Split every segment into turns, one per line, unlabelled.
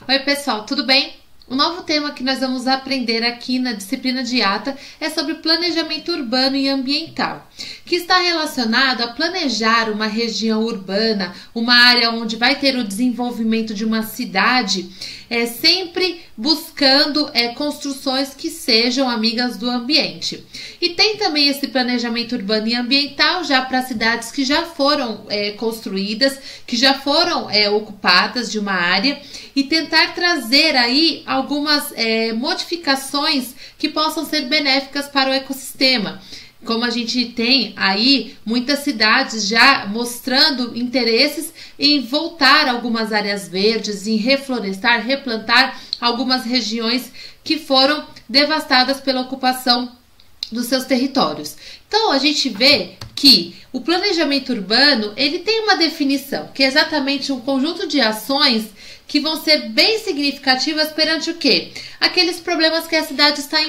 Oi pessoal, tudo bem? O novo tema que nós vamos aprender aqui na disciplina de ata é sobre planejamento urbano e ambiental, que está relacionado a planejar uma região urbana, uma área onde vai ter o desenvolvimento de uma cidade, sempre buscando construções que sejam amigas do ambiente. E tem também esse planejamento urbano e ambiental já para cidades que já foram construídas, que já foram ocupadas de uma área, e tentar trazer aí algumas modificações que possam ser benéficas para o ecossistema. Como a gente tem aí muitas cidades já mostrando interesses em voltar algumas áreas verdes, em reflorestar, replantar algumas regiões que foram devastadas pela ocupação dos seus territórios. Então a gente vê que o planejamento urbano ele tem uma definição, que é exatamente um conjunto de ações que vão ser bem significativas perante o quê? Aqueles problemas que a cidade está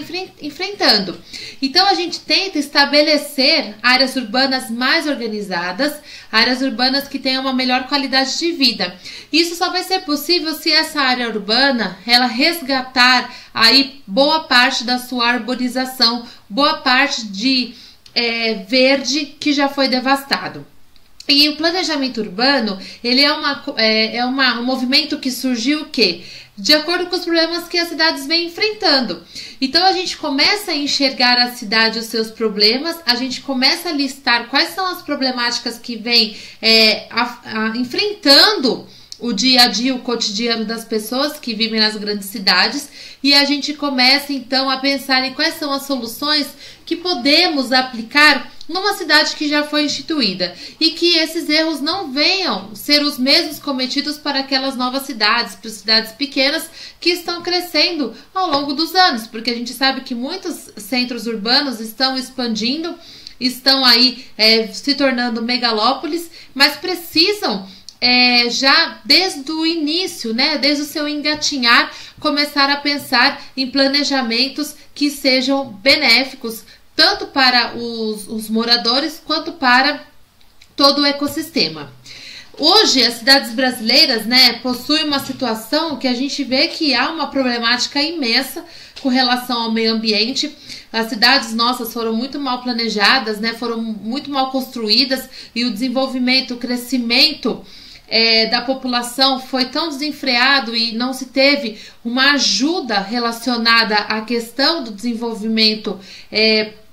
enfrentando. Então a gente tenta estabelecer áreas urbanas mais organizadas, áreas urbanas que tenham uma melhor qualidade de vida. Isso só vai ser possível se essa área urbana ela resgatar aí boa parte da sua arborização, boa parte de verde que já foi devastado. E o planejamento urbano, ele é um movimento que surgiu o quê? De acordo com os problemas que as cidades vêm enfrentando. Então a gente começa a enxergar a cidade, os seus problemas, a gente começa a listar quais são as problemáticas que vêm enfrentando o dia a dia, o cotidiano das pessoas que vivem nas grandes cidades, e a gente começa então a pensar em quais são as soluções que podemos aplicar numa cidade que já foi instituída e que esses erros não venham ser os mesmos cometidos para aquelas novas cidades, para cidades pequenas que estão crescendo ao longo dos anos, porque a gente sabe que muitos centros urbanos estão expandindo, estão aí se tornando megalópolis, mas precisam já desde o início, desde o seu engatinhar, começar a pensar em planejamentos que sejam benéficos tanto para os moradores quanto para todo o ecossistema. Hoje, as cidades brasileiras possuem uma situação que a gente vê que há uma problemática imensa com relação ao meio ambiente. As cidades nossas foram muito mal planejadas, foram muito mal construídas, e o desenvolvimento, o crescimento da população foi tão desenfreado e não se teve uma ajuda relacionada à questão do desenvolvimento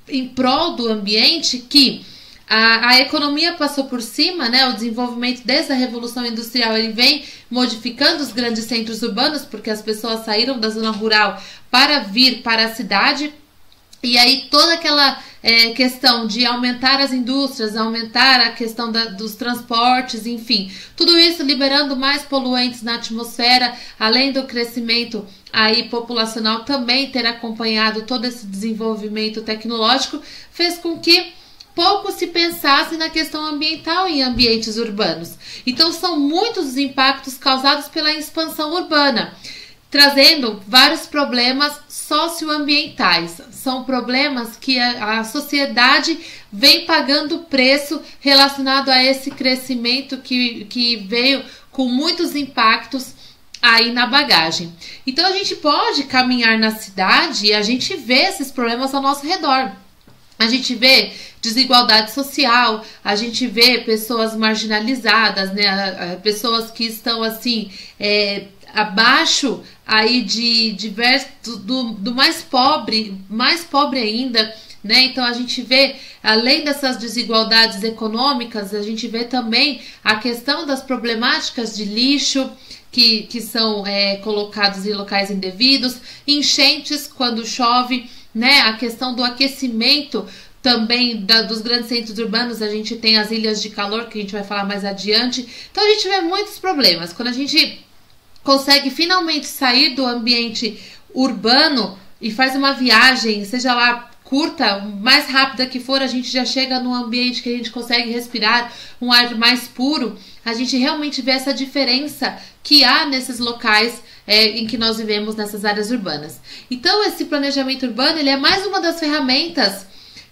em prol do ambiente, que a economia passou por cima, o desenvolvimento desde a Revolução Industrial ele vem modificando os grandes centros urbanos, porque as pessoas saíram da zona rural para vir para a cidade. E aí toda aquela questão de aumentar as indústrias, aumentar a questão dos transportes, enfim, tudo isso liberando mais poluentes na atmosfera, além do crescimento aí populacional também ter acompanhado todo esse desenvolvimento tecnológico, fez com que pouco se pensasse na questão ambiental em ambientes urbanos. Então são muitos os impactos causados pela expansão urbana, trazendo vários problemas socioambientais. São problemas que a sociedade vem pagando preço relacionado a esse crescimento que veio com muitos impactos aí na bagagem. Então a gente pode caminhar na cidade e a gente vê esses problemas ao nosso redor. A gente vê desigualdade social, a gente vê pessoas marginalizadas, pessoas que estão assim abaixo aí do mais pobre ainda, Então a gente vê, além dessas desigualdades econômicas, a gente vê também a questão das problemáticas de lixo que são colocados em locais indevidos, enchentes quando chove, a questão do aquecimento também dos grandes centros urbanos. A gente tem as ilhas de calor, que a gente vai falar mais adiante. Então a gente vê muitos problemas. Quando a gente consegue finalmente sair do ambiente urbano e faz uma viagem, seja lá curta, mais rápida que for, a gente já chega num ambiente que a gente consegue respirar um ar mais puro. A gente realmente vê essa diferença que há nesses locais em que nós vivemos, nessas áreas urbanas. Então esse planejamento urbano ele é mais uma das ferramentas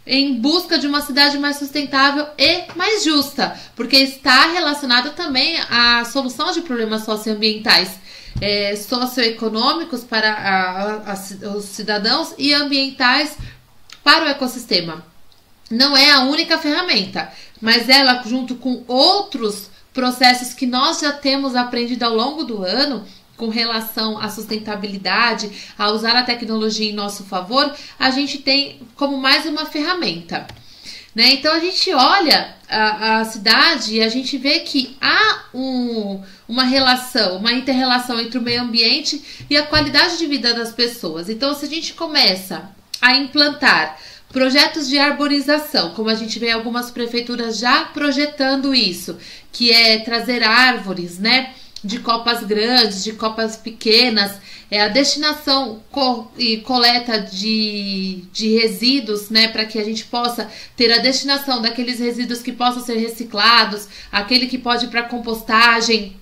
em busca de uma cidade mais sustentável e mais justa, porque está relacionado também à solução de problemas socioambientais. socioeconômicos para os cidadãos e ambientais para o ecossistema. Não é a única ferramenta, mas ela, junto com outros processos que nós já temos aprendido ao longo do ano, com relação à sustentabilidade, a usar a tecnologia em nosso favor, a gente tem como mais uma ferramenta. Né? Então a gente olha a cidade e a gente vê que há uma relação, uma inter-relação entre o meio ambiente e a qualidade de vida das pessoas. Então, se a gente começa a implantar projetos de arborização, como a gente vê algumas prefeituras já projetando isso, que é trazer árvores, né, de copas grandes, de copas pequenas, a destinação e coleta de resíduos, né, para que a gente possa ter a destinação daqueles resíduos que possam ser reciclados, aquele que pode ir para compostagem,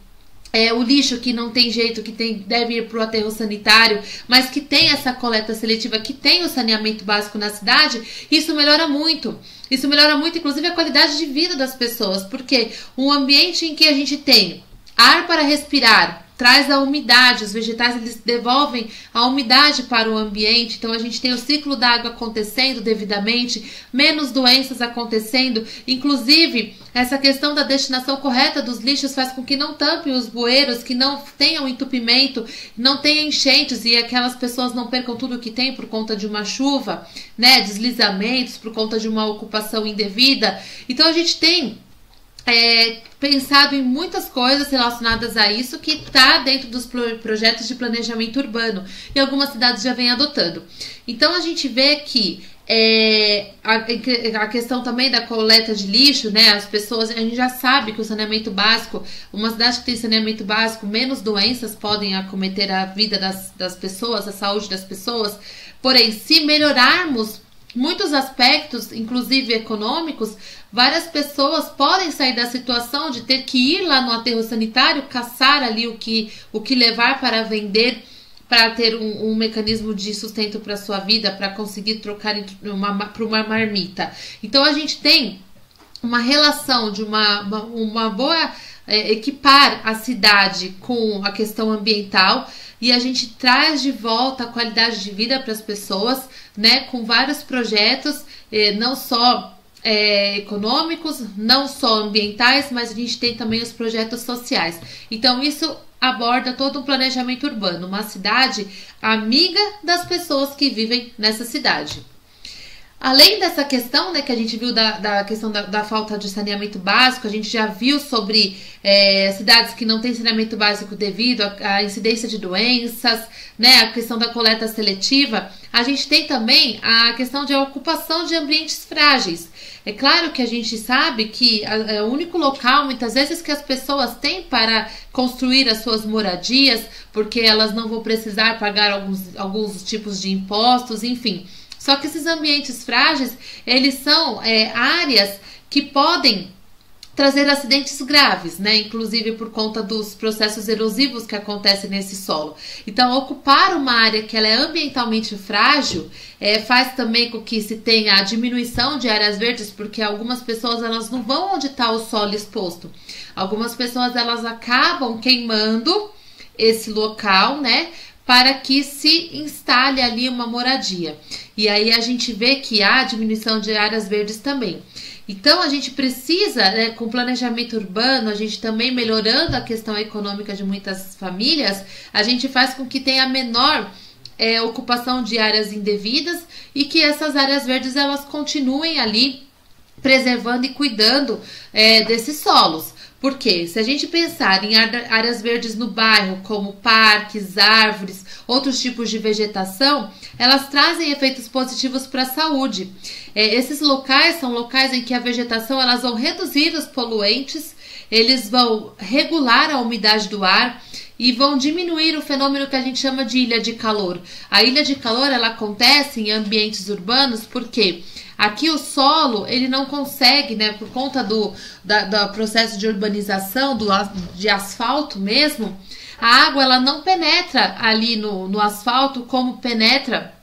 o lixo que não tem jeito, que deve ir para o aterro sanitário, mas que tem essa coleta seletiva, que tem o saneamento básico na cidade, isso melhora muito. Isso melhora muito, inclusive, a qualidade de vida das pessoas, porque um ambiente em que a gente tem ar para respirar, traz a umidade, os vegetais eles devolvem a umidade para o ambiente, então a gente tem o ciclo da água acontecendo devidamente, menos doenças acontecendo, inclusive essa questão da destinação correta dos lixos faz com que não tampem os bueiros, que não tenham entupimento, não tenha enchentes e aquelas pessoas não percam tudo que tem por conta de uma chuva, né, deslizamentos, por conta de uma ocupação indevida. Então a gente tem pensado em muitas coisas relacionadas a isso que está dentro dos projetos de planejamento urbano e algumas cidades já vêm adotando. Então a gente vê que a questão também da coleta de lixo, né? As pessoas, a gente já sabe que o saneamento básico, uma cidade que tem saneamento básico, menos doenças podem acometer a vida das pessoas, a saúde das pessoas. Porém, se melhorarmos muitos aspectos, inclusive econômicos, várias pessoas podem sair da situação de ter que ir lá no aterro sanitário, caçar ali o que levar para vender, para ter um mecanismo de sustento para a sua vida, para conseguir trocar para uma marmita. Então a gente tem uma relação de uma boa equipar a cidade com a questão ambiental, e a gente traz de volta a qualidade de vida para as pessoas, né, com vários projetos, não só econômicos, não só ambientais, mas a gente tem também os projetos sociais. Então isso aborda todo um planejamento urbano, uma cidade amiga das pessoas que vivem nessa cidade. Além dessa questão, né, que a gente viu da questão da falta de saneamento básico, a gente já viu sobre cidades que não têm saneamento básico devido à incidência de doenças, né, a questão da coleta seletiva. A gente tem também a questão de ocupação de ambientes frágeis. É claro que a gente sabe que é o único local, muitas vezes, que as pessoas têm para construir as suas moradias, porque elas não vão precisar pagar alguns tipos de impostos, enfim. Só que esses ambientes frágeis, eles são áreas que podem trazer acidentes graves, né? Inclusive por conta dos processos erosivos que acontecem nesse solo. Então, ocupar uma área que ela é ambientalmente frágil faz também com que se tenha a diminuição de áreas verdes, porque algumas pessoas elas não vão onde está o solo exposto. Algumas pessoas elas acabam queimando esse local, né? Para que se instale ali uma moradia. E aí a gente vê que há diminuição de áreas verdes também. Então a gente precisa, né, com planejamento urbano, a gente também melhorando a questão econômica de muitas famílias, a gente faz com que tenha menor ocupação de áreas indevidas e que essas áreas verdes elas continuem ali preservando e cuidando desses solos. Porque se a gente pensar em áreas verdes no bairro, como parques, árvores, outros tipos de vegetação, elas trazem efeitos positivos para a saúde. Esses locais são locais em que a vegetação elas vão reduzir os poluentes, eles vão regular a umidade do ar e vão diminuir o fenômeno que a gente chama de ilha de calor. A ilha de calor ela acontece em ambientes urbanos porque aqui o solo, ele não consegue, né, por conta do processo de urbanização, de asfalto mesmo, a água ela não penetra ali no asfalto como penetra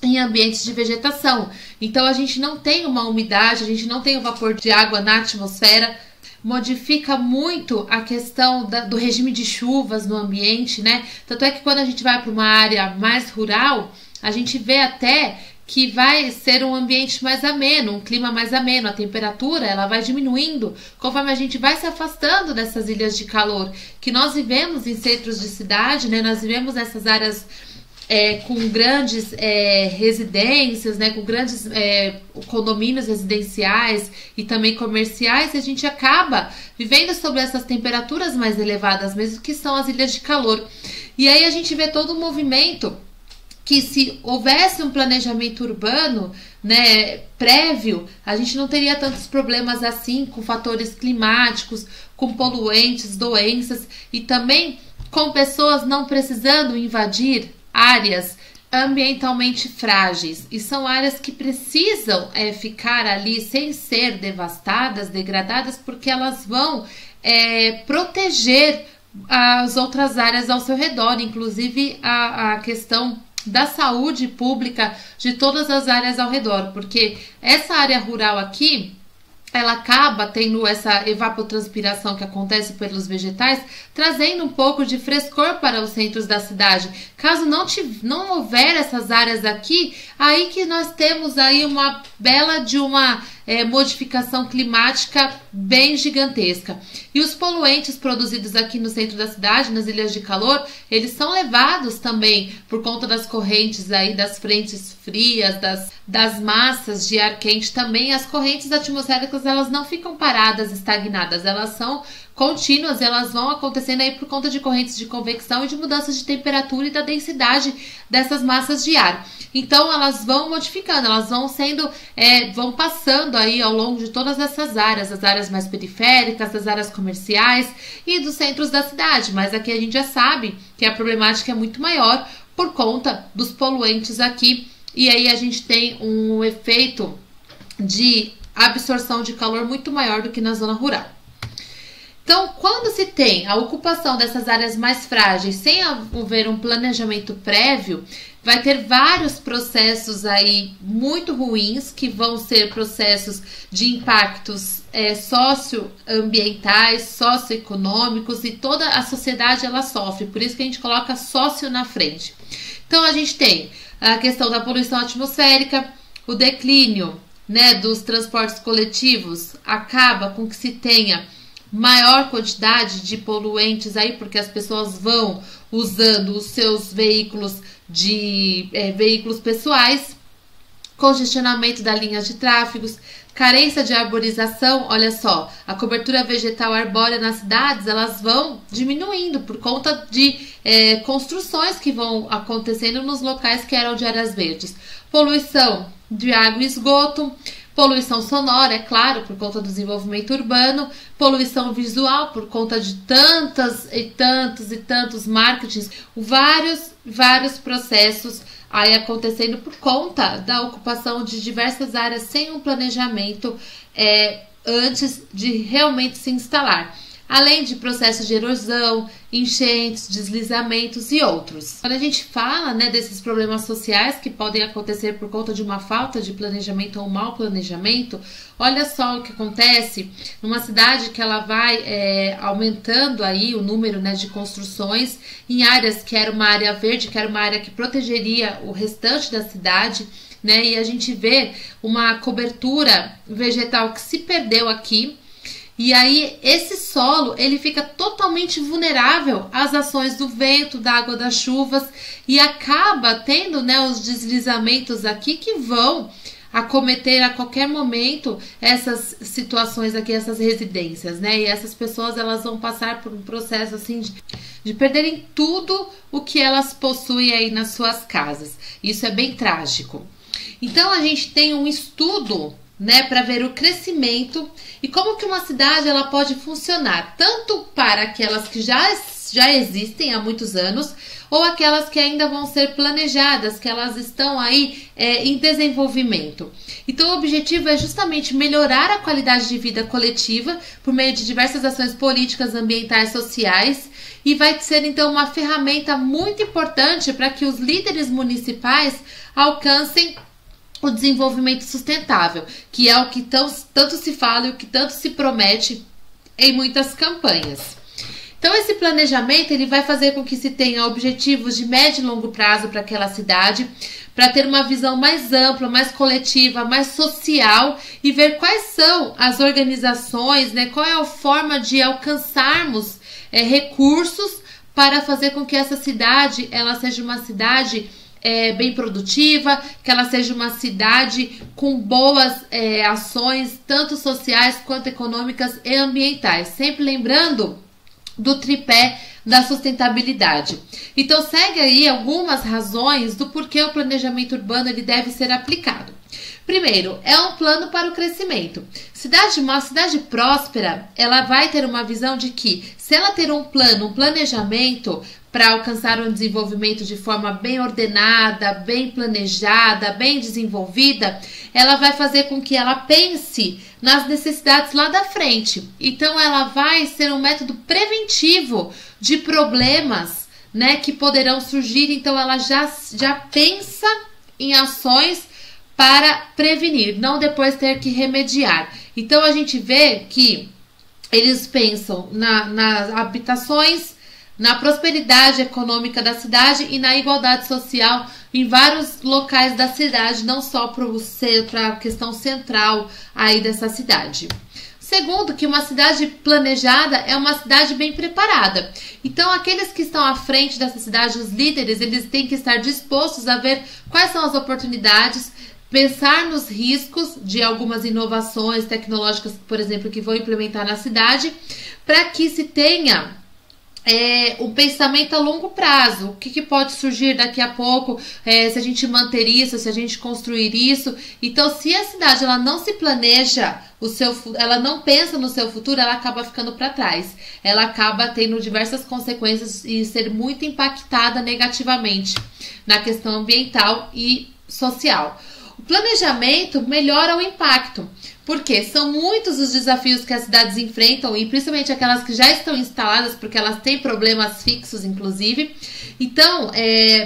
em ambientes de vegetação. Então a gente não tem uma umidade, a gente não tem o vapor de água na atmosfera, modifica muito a questão do regime de chuvas no ambiente, né? Tanto é que quando a gente vai para uma área mais rural, a gente vê até que vai ser um ambiente mais ameno, um clima mais ameno, a temperatura ela vai diminuindo conforme a gente vai se afastando dessas ilhas de calor, que nós vivemos em centros de cidade, né? Nós vivemos nessas áreas com grandes residências, né? Com grandes condomínios residenciais e também comerciais, e a gente acaba vivendo sob essas temperaturas mais elevadas mesmo, que são as ilhas de calor. E aí a gente vê todo um movimento que, se houvesse um planejamento urbano, né, prévio, a gente não teria tantos problemas assim com fatores climáticos, com poluentes, doenças e também com pessoas não precisando invadir áreas ambientalmente frágeis. E são áreas que precisam ficar ali sem ser devastadas, degradadas, porque elas vão proteger as outras áreas ao seu redor, inclusive a questão da saúde pública de todas as áreas ao redor, porque essa área rural aqui, ela acaba tendo essa evapotranspiração que acontece pelos vegetais, trazendo um pouco de frescor para os centros da cidade. Caso não houver essas áreas aqui, aí que nós temos aí uma bela de uma modificação climática bem gigantesca. E os poluentes produzidos aqui no centro da cidade, nas ilhas de calor, eles são levados também por conta das correntes aí, das frentes frias, das massas de ar quente. Também as correntes atmosféricas, elas não ficam paradas, estagnadas, elas são contínuas, elas vão acontecendo aí por conta de correntes de convecção e de mudanças de temperatura e da densidade dessas massas de ar. Então elas vão modificando, elas vão sendo, vão passando aí ao longo de todas essas áreas, as áreas mais periféricas, as áreas comerciais e dos centros da cidade. Mas aqui a gente já sabe que a problemática é muito maior por conta dos poluentes aqui. E aí a gente tem um efeito de absorção de calor muito maior do que na zona rural. Então, quando se tem a ocupação dessas áreas mais frágeis sem haver um planejamento prévio, vai ter vários processos aí muito ruins, que vão ser processos de impactos socioambientais, socioeconômicos, e toda a sociedade ela sofre, por isso que a gente coloca sócio na frente. Então, a gente tem a questão da poluição atmosférica, o declínio, né, dos transportes coletivos, acaba com que se tenha maior quantidade de poluentes aí, porque as pessoas vão usando os seus veículos veículos pessoais, congestionamento das linhas de tráfego, carência de arborização. Olha só, a cobertura vegetal arbórea nas cidades, elas vão diminuindo por conta de construções que vão acontecendo nos locais que eram de áreas verdes. Poluição de água e esgoto, poluição sonora, é claro, por conta do desenvolvimento urbano, poluição visual, por conta de tantos e tantos marketings, vários processos aí acontecendo por conta da ocupação de diversas áreas sem um planejamento antes de realmente se instalar. Além de processos de erosão, enchentes, deslizamentos e outros. Quando a gente fala, né, desses problemas sociais que podem acontecer por conta de uma falta de planejamento ou mau planejamento, olha só o que acontece numa cidade que ela vai aumentando aí o número, né, de construções em áreas que era uma área verde, que era uma área que protegeria o restante da cidade, né, e a gente vê uma cobertura vegetal que se perdeu aqui. E aí esse solo ele fica totalmente vulnerável às ações do vento, da água, das chuvas, e acaba tendo, né, os deslizamentos aqui que vão acometer a qualquer momento essas situações aqui, essas residências, né? E essas pessoas elas vão passar por um processo assim de perderem tudo o que elas possuem aí nas suas casas. Isso é bem trágico. Então a gente tem um estudo, né, para ver o crescimento e como que uma cidade ela pode funcionar, tanto para aquelas que já existem há muitos anos, ou aquelas que ainda vão ser planejadas, que elas estão aí em desenvolvimento. Então o objetivo é justamente melhorar a qualidade de vida coletiva por meio de diversas ações políticas, ambientais, sociais, e vai ser então uma ferramenta muito importante para que os líderes municipais alcancem o desenvolvimento sustentável, que é o que tanto se fala e o que tanto se promete em muitas campanhas. Então, esse planejamento ele vai fazer com que se tenha objetivos de médio e longo prazo para aquela cidade, para ter uma visão mais ampla, mais coletiva, mais social e ver quais são as organizações, né, qual é a forma de alcançarmos recursos para fazer com que essa cidade ela seja uma cidade bem produtiva, que ela seja uma cidade com boas ações, tanto sociais quanto econômicas e ambientais. Sempre lembrando do tripé da sustentabilidade. Então segue aí algumas razões do porquê o planejamento urbano ele deve ser aplicado. Primeiro, é um plano para o crescimento. Uma cidade próspera, ela vai ter uma visão de que, se ela ter um plano, um planejamento para alcançar um desenvolvimento de forma bem ordenada, bem planejada, bem desenvolvida, ela vai fazer com que ela pense nas necessidades lá da frente. Então, ela vai ser um método preventivo de problemas, né, que poderão surgir. Então, ela já pensa em ações para prevenir, não depois ter que remediar. Então, a gente vê que eles pensam nas habitações, na prosperidade econômica da cidade e na igualdade social em vários locais da cidade, não só para a questão central aí dessa cidade. Segundo, que uma cidade planejada é uma cidade bem preparada. Então, aqueles que estão à frente dessa cidade, os líderes, eles têm que estar dispostos a ver quais são as oportunidades, pensar nos riscos de algumas inovações tecnológicas, por exemplo, que vão implementar na cidade, para que se tenha um pensamento a longo prazo. O que pode surgir daqui a pouco, se a gente manter isso, se a gente construir isso. Então, se a cidade ela não se planeja, ela não pensa no seu futuro, ela acaba ficando para trás. Ela acaba tendo diversas consequências e ser muito impactada negativamente na questão ambiental e social. O planejamento melhora o impacto, porque são muitos os desafios que as cidades enfrentam, e principalmente aquelas que já estão instaladas, porque elas têm problemas fixos, inclusive. Então,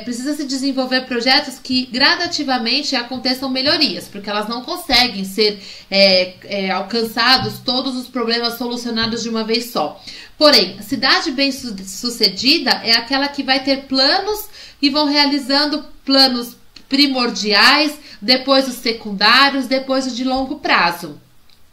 precisa se desenvolver projetos que gradativamente aconteçam melhorias, porque elas não conseguem ser alcançados todos os problemas solucionados de uma vez só. Porém, a cidade bem sucedida é aquela que vai ter planos e vão realizando planos primordiais, depois os secundários, depois os de longo prazo.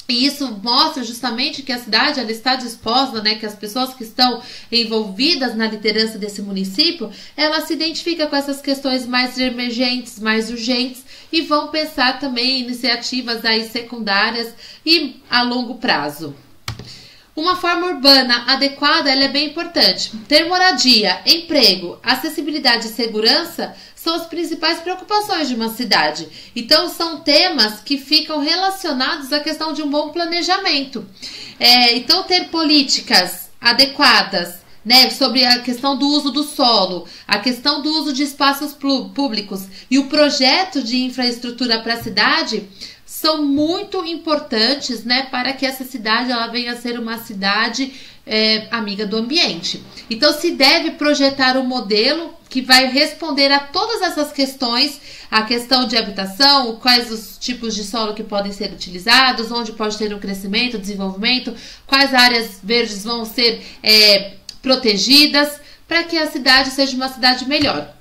E isso mostra justamente que a cidade ela está disposta, né, que as pessoas que estão envolvidas na liderança desse município, ela se identifica com essas questões mais emergentes, mais urgentes, e vão pensar também em iniciativas aí secundárias e a longo prazo. Uma forma urbana adequada ela é bem importante. Ter moradia, emprego, acessibilidade e segurança são as principais preocupações de uma cidade. Então, são temas que ficam relacionados à questão de um bom planejamento. Então, ter políticas adequadas, né, sobre a questão do uso do solo, a questão do uso de espaços públicos e o projeto de infraestrutura para a cidade são muito importantes, né, para que essa cidade ela venha a ser uma cidade amiga do ambiente. Então, se deve projetar um modelo que vai responder a todas essas questões, a questão de habitação, quais os tipos de solo que podem ser utilizados, onde pode ter um crescimento, desenvolvimento, quais áreas verdes vão ser protegidas, para que a cidade seja uma cidade melhor.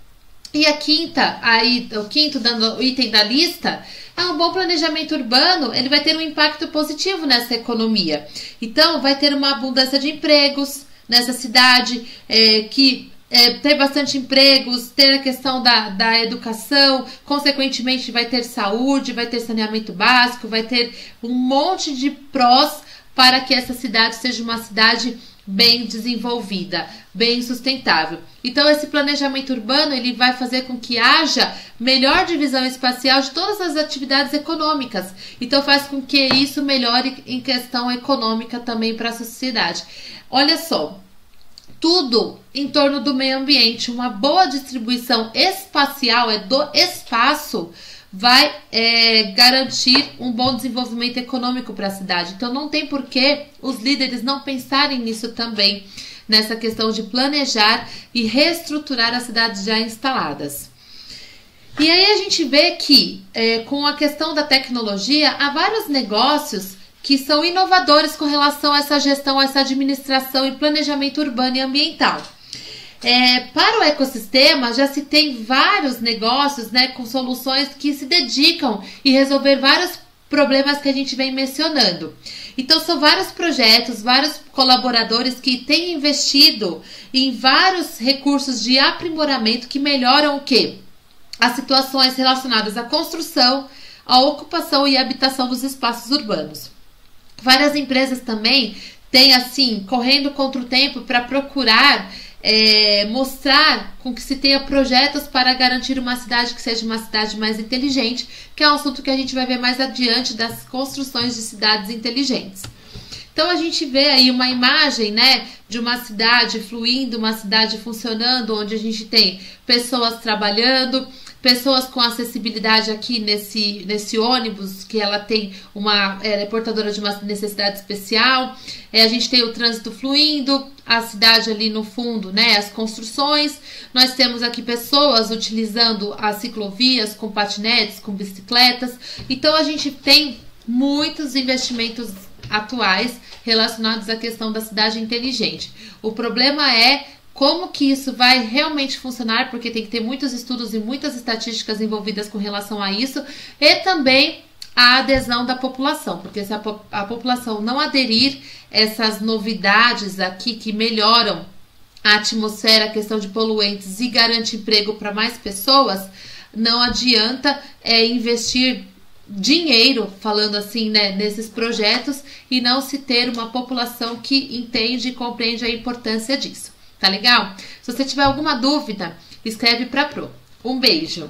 E o quinto item da lista é um bom planejamento urbano. Ele vai ter um impacto positivo nessa economia. Então, vai ter uma abundância de empregos nessa cidade, ter bastante empregos, ter a questão da educação, consequentemente vai ter saúde, vai ter saneamento básico, vai ter um monte de prós para que essa cidade seja uma cidade bem desenvolvida, bem sustentável. Então, esse planejamento urbano ele vai fazer com que haja melhor divisão espacial de todas as atividades econômicas. Então, faz com que isso melhore em questão econômica também para a sociedade. Olha só, tudo em torno do meio ambiente, uma boa distribuição espacial do espaço vai garantir um bom desenvolvimento econômico para a cidade. Então, não tem por que os líderes não pensarem nisso também, nessa questão de planejar e reestruturar as cidades já instaladas. E aí a gente vê que, com a questão da tecnologia, há vários negócios que são inovadores com relação a essa gestão, a essa administração e planejamento urbano e ambiental. Para o ecossistema, já se tem vários negócios, né, com soluções que se dedicam em resolver vários problemas que a gente vem mencionando. Então, são vários projetos, vários colaboradores que têm investido em vários recursos de aprimoramento que melhoram o quê? As situações relacionadas à construção, à ocupação e habitação dos espaços urbanos. Várias empresas também têm, assim, correndo contra o tempo para procurar mostrar com que se tenha projetos para garantir uma cidade que seja uma cidade mais inteligente, que é um assunto que a gente vai ver mais adiante das construções de cidades inteligentes. Então a gente vê aí uma imagem, né, de uma cidade fluindo, uma cidade funcionando, onde a gente tem pessoas trabalhando, pessoas com acessibilidade aqui nesse ônibus, que ela tem é portadora de uma necessidade especial. A gente tem o trânsito fluindo, a cidade ali no fundo, né, as construções. Nós temos aqui pessoas utilizando as ciclovias com patinetes, com bicicletas. Então a gente tem muitos investimentos atuais relacionados à questão da cidade inteligente. O problema é como que isso vai realmente funcionar, porque tem que ter muitos estudos e muitas estatísticas envolvidas com relação a isso, e também a adesão da população, porque se a população não aderir essas novidades aqui que melhoram a atmosfera, a questão de poluentes e garante emprego para mais pessoas, não adianta investir dinheiro, falando assim, né, nesses projetos e não se ter uma população que entende e compreende a importância disso. Tá legal? Se você tiver alguma dúvida, escreve para Pro. Um beijo!